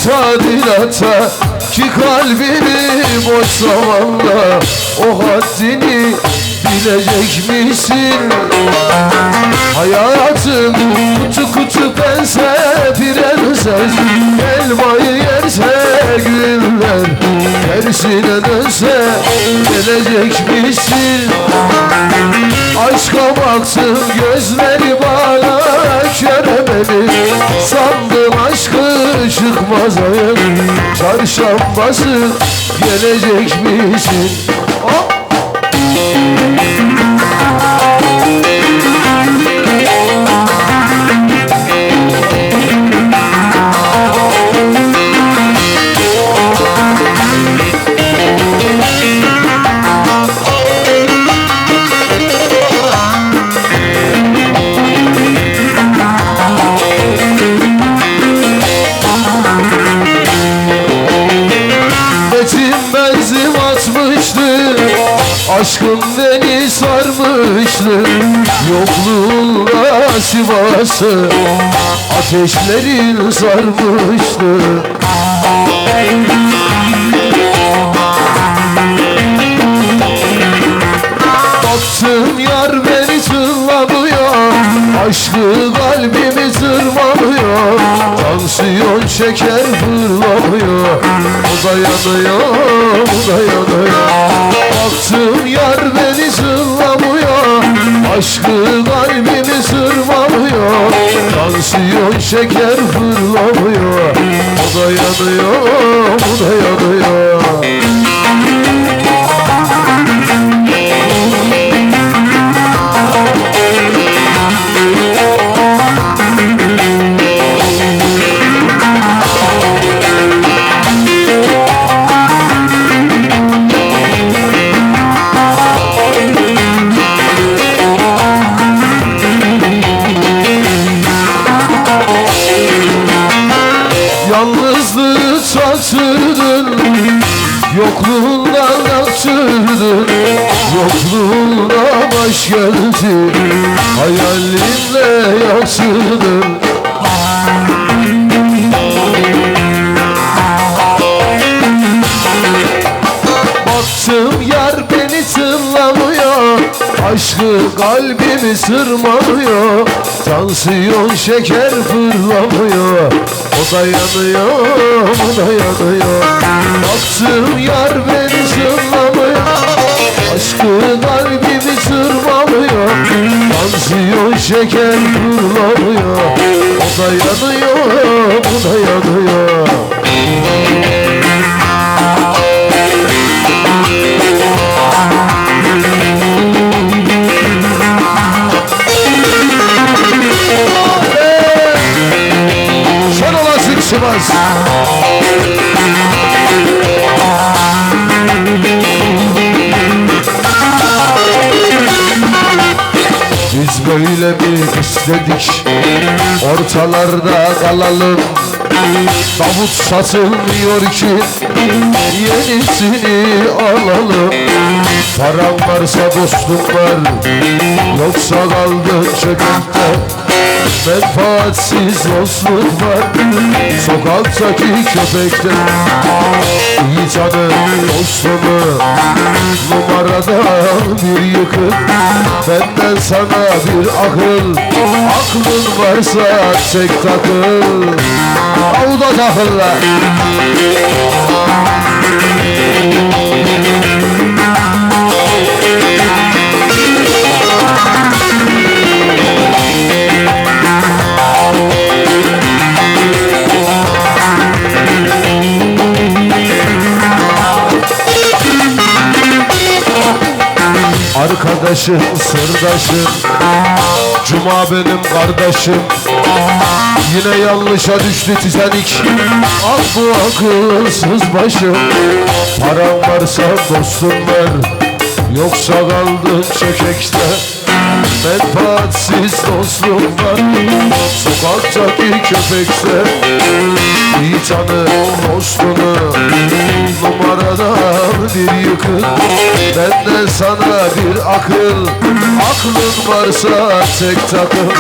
Tadilata ki kalbini boş zamanda o haddini bilecek misin? Hayatım kutu kutu pense prenses, elmayı yerse güller tersine dönse gelecek misin? Aşka baktım gözleri bana köremeli, sandım aşkı çıkmaz ayın çarşambası gelecek misin? Oh! Benzin atmıştı, aşkım beni sarmıştı. Yokluğunla Sivas'ı ateşlerin sarmıştı. Baktım yar beni tırmalıyor, aşkı kalbimi tırmalıyor. Tansiyon şeker fırlamıyor, o da yanıyor, o da yanıyor. Baktım yar beni tırmalıyor, aşkı kalbimi tırmalıyor. Tansiyon şeker fırlamıyor, o da yanıyor, o da yanıyor. Yalnızlığı tattırdın, yokluğundan yaktırdın. Yokluğuna baş geldi, hayalinle yaktırdın. Baktım yar beni tınlamıyor, aşkı kalbimi sırmalıyor. Tansiyon şeker fırlamıyor, o da yanıyor, o da yanıyor. Baktım yar beni tınlamıyor, aşkı kalbimi sırmalıyor. Tansiyon şeker fırlamıyor, o da yanıyor, o da yanıyor. Sen olasın Sivas. Biz böyle mi istedik ortalarda kalalım? Davut satılmıyor ki yenisini alalım. Param varsa dostum var, yoksa kaldın çökekte. Menfaatsiz dostluk var sokaktaki köpekte. İyi tanı dostumu, numaradan bir yıkık. Benden sana bir akıl, aklın varsa tek takıl. Avuda takılla. Arkadaşım, sırdaşım, Cuma benim kardeşim, yine yanlışa düştü Titanik. Ah bu akılsız başım, param varsa dostum ver, yoksa kaldın çökekte. Menfaatsiz dostum var, sokaktaki köpekse. İyi tanı dostunu, numaradan bir yıkın. Benden sana bir akıl, aklın varsa tek takım.